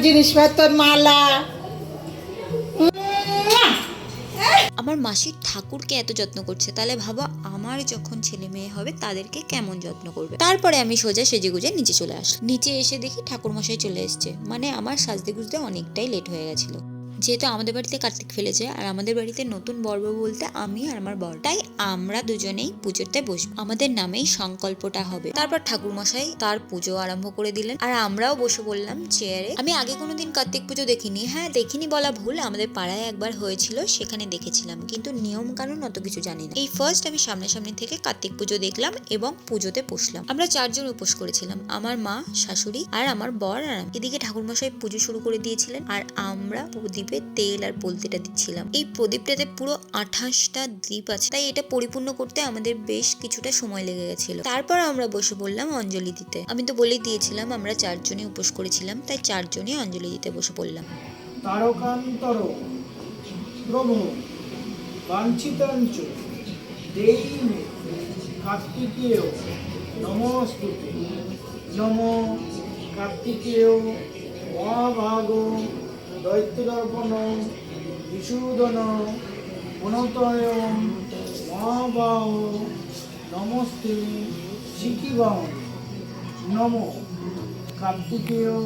জিনিসপত্র, মালা। আমার মাসির ঠাকুরকে এত যত্ন করছে, তাহলে ভাবো আমার যখন ছেলে মেয়ে হবে তাদেরকে কেমন যত্ন করবে। তারপরে আমি সোজা সেজেগুজে নিচে চলে আসলাম। নিচে এসে দেখি ঠাকুর মশাই চলে এসছে, মানে আমার সাজতে গুজতে অনেকটাই লেট হয়ে গেছিল। যেহেতু আমাদের বাড়িতে কার্তিক ফেলেছে আর আমাদের বাড়িতে নতুন বর বউ বলতে আমি আর আমার বর, তাই আমরা দুজনেই পুজোতে বসবো, আমাদের নামেই সংকল্পটা হবে। তারপর ঠাকুর মশাই তার পুজো আরম্ভ করে দিলেন আর আমরাও বসে পড়লাম চেয়ারে। আমি আগে কোনোদিন কার্তিক পুজো দেখিনি, হ্যাঁ দেখিনি বলা ভুল, আমাদের পাড়ায় একবার হয়েছিল সেখানে দেখেছিলাম, কিন্তু নিয়ম কানুন অত কিছু জানি না। এই ফার্স্ট আমি সামনাসামনি থেকে কার্তিক পুজো দেখলাম এবং পুজোতে বসলাম। আমরা 4 জন উপোস করেছিলাম, আমার মা, শাশুড়ি আর আমার বর আর আমি। এদিকে ঠাকুরমশাই পুজো শুরু করে দিয়েছিলেন আর আমরা প্রদীপে তেল আর পলতিটা দিচ্ছিলাম। এই প্রদীপটাতে পুরো 28টা দ্বীপ আছে, তাই এটা পরিপূর্ণ করতে আমাদের বেশ কিছুটা সময় লেগে গেছিল। তারপর আমরা বসে পড়লাম অঞ্জলি দিতে। আমি তো বলেই দিয়েছিলাম আমরা 4 জনই উপোস করেছিলাম, তাই 4 জনই অঞ্জলি দিতে বসে পড়লাম। তারকান্তর প্রভু বাঞ্ছিতাঞ্চ দেয়িমে কার্তিকেয় নমস্তুতে। নমো কার্তিকেয় মহাভাগ দৈত্যদর্পণ বিশূদন গুণতয় মহাবাহ নমস্তে শিখিবাহ। নমো কার্তিকেয়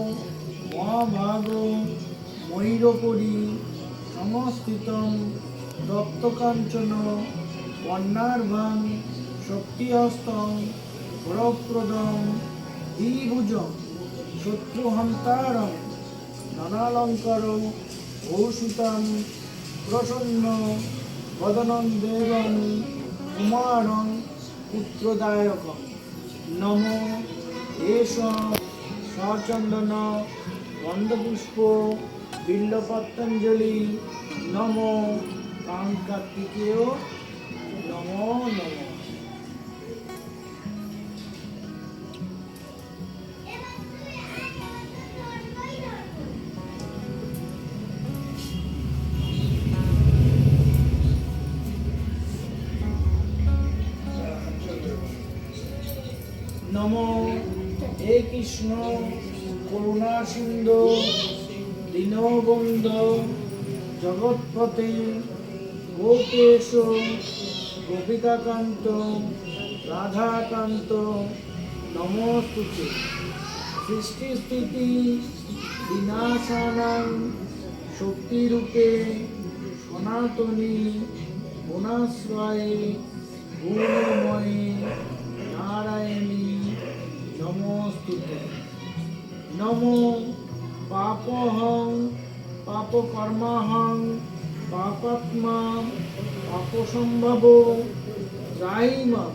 মহাভাগ ময়ূরপরি সংস্থিতং দত্তকাঞ্চন বর্ণার্ভাং শক্তিহস্তং বরপ্রদং দ্বিভুজং শত্রুহন্তারং ধনালঙ্কার ভূষিতং প্রসন্ন বদনং দেবং কুমারং পুত্রদায়কং। নমো এষ সচন্দন গন্ধপুষ্প বিল্লপত্রাঞ্জলি। নমো কার্তিকেয় নমো নমঃ। নমো হে কৃষ্ণ করুণা সিন্ধু দীনবন্ধু জগৎপতে গোপেশ গোপিকাকান্ত রাধাকান্ত নমস্তুতে। সৃষ্টিস্থিতি বিনাশানাং শক্তিরূপে সনাতনী গুণাশ্রয়ে গুণময়ে নারায়ণী নমস্তুতে। নমো পাপহং পাপকর্মাহং পাপাত্মা পাপসম্ভব ত্রাহিমা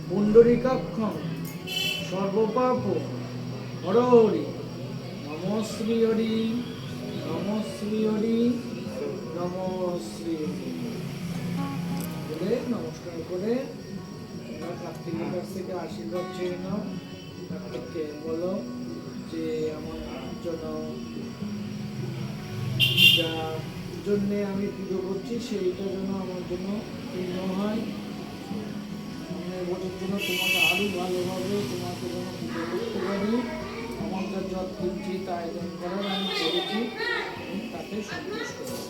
পুণ্ডরীকাক্ষং সর্বপাপ হরহরি। নমশ্রী হরি নমশ্রী হরি নমশ্রী হরি বলে নমস্কার করে কার্তিকের কাছ থেকে আশীর্বাদ চেয়ে নাও। কার্তিককে বলো যে আমার জন্য যা জন্যে আমি পুজো করছি সেইটা যেন আমার জন্য পূর্ণ হয়। আমি এবছর জন্য তোমাকে আরও ভালোভাবে তোমাকে যেন পুজো করতে পারি। আমার যা যত উচিত আয়োজন করার আমি করেছি, আমি তাতে সন্তুষ্ট হই।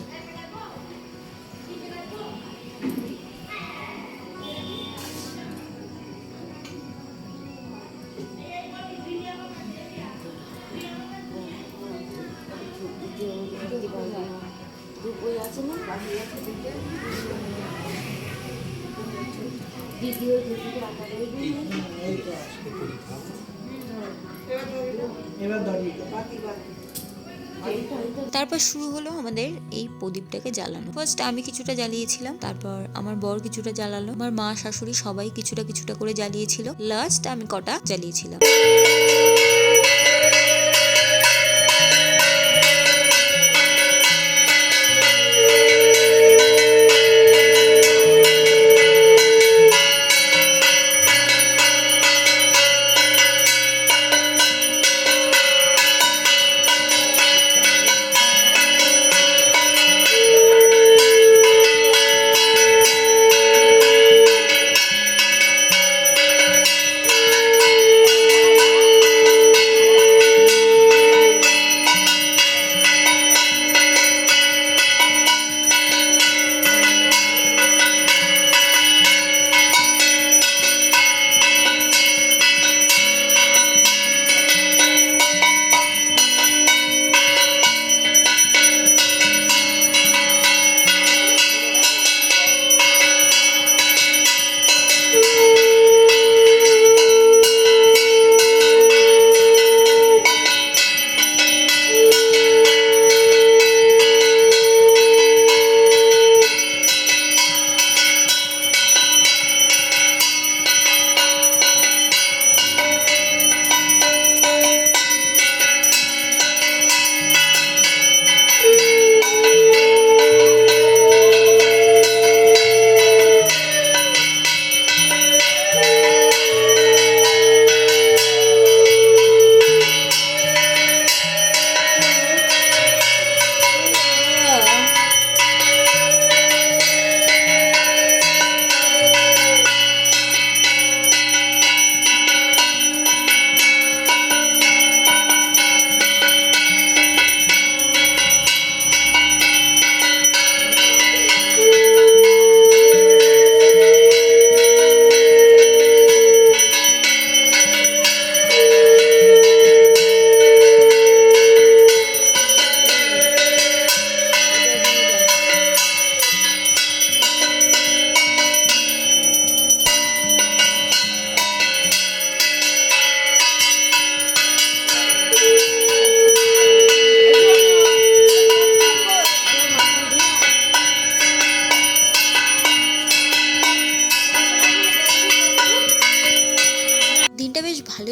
তারপর শুরু হলো আমাদের এই প্রদীপটাকে জ্বালানো। ফার্স্ট আমি কিছুটা জ্বালিয়েছিলাম, তারপর আমার বর কিছুটা জ্বালালো, আমার মা শাশুড়ি সবাই কিছুটা কিছুটা করে জ্বালিয়েছিল, লাস্ট আমি কটা জ্বালিয়েছিলাম।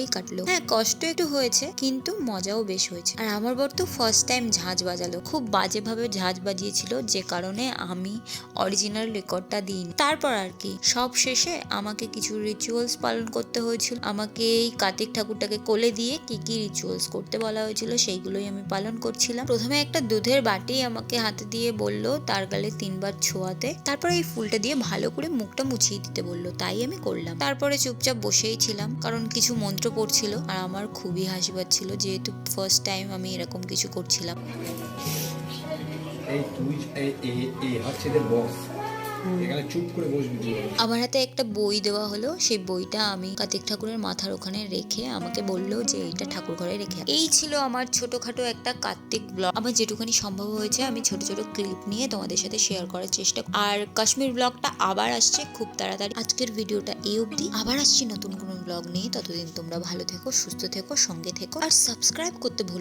ভালোই কাটলো। হ্যাঁ, কষ্ট একটু হয়েছে কিন্তু মজাও বেশ হয়েছে। আর আমার বর তো ফার্স্ট টাইম ঝাঁঝ বাজালো, খুব বাজেভাবে ঝাঁঝ বাজিয়েছিল, যে কারণে আমি অরিজিনাল রেকর্ডটা দিইনি। তারপর আর কি সব শেষে আমাকে কিছু রিচুয়ালস পালন করতে হয়েছিল। আমাকে এই কার্তিক ঠাকুরটাকে কোলে দিয়ে কি কি রিচুয়ালস করতে বলা হয়েছিল সেইগুলোই আমি পালন করছিলাম। প্রথমে একটা দুধের বাটি আমাকে হাতে দিয়ে বলল তার গালে 3 বার ছোঁয়াতে, তারপরে এই ফুলটা দিয়ে ভালো করে মুখটা মুছিয়ে দিতে বললো, তাই আমি করলাম। তারপরে চুপচাপ বসেই ছিলাম, কারণ কিছু মন্ত্র পড়ছিল আর আমার খুবই হাসি পাচ্ছিল, যেহেতু ফার্স্ট টাইম আমি এরকম কিছু করছিলাম। এই তুই এই হচ্ছে যে বস, এখানে চুপ করে বসবি তুই। আমার হাতে একটা বই দেওয়া হলো, সেই বইটা আমি কার্তিক ঠাকুরের মাথার ওখানে রেখে আমাকে বললো যে এটা ঠাকুর ঘরে রেখে। এই ছিল আমার ছোটখাটো একটা কার্তিক ব্লগ। আমার যেটুখানি সম্ভব হয়েছে আমি ছোট ছোট ক্লিপ নিয়ে তোমাদের সাথে শেয়ার করার চেষ্টা। আর কাশ্মীর ব্লগটা আবার আসছে খুব তাড়াতাড়ি। আজকের ভিডিওটা এই অবধি, আবার আসছি নতুন কোনো ব্লগ নিয়ে। ততদিন তোমরা ভালো থেকো, সুস্থ থেকো, সঙ্গে থেকো আর সাবস্ক্রাইব করতে ভুলো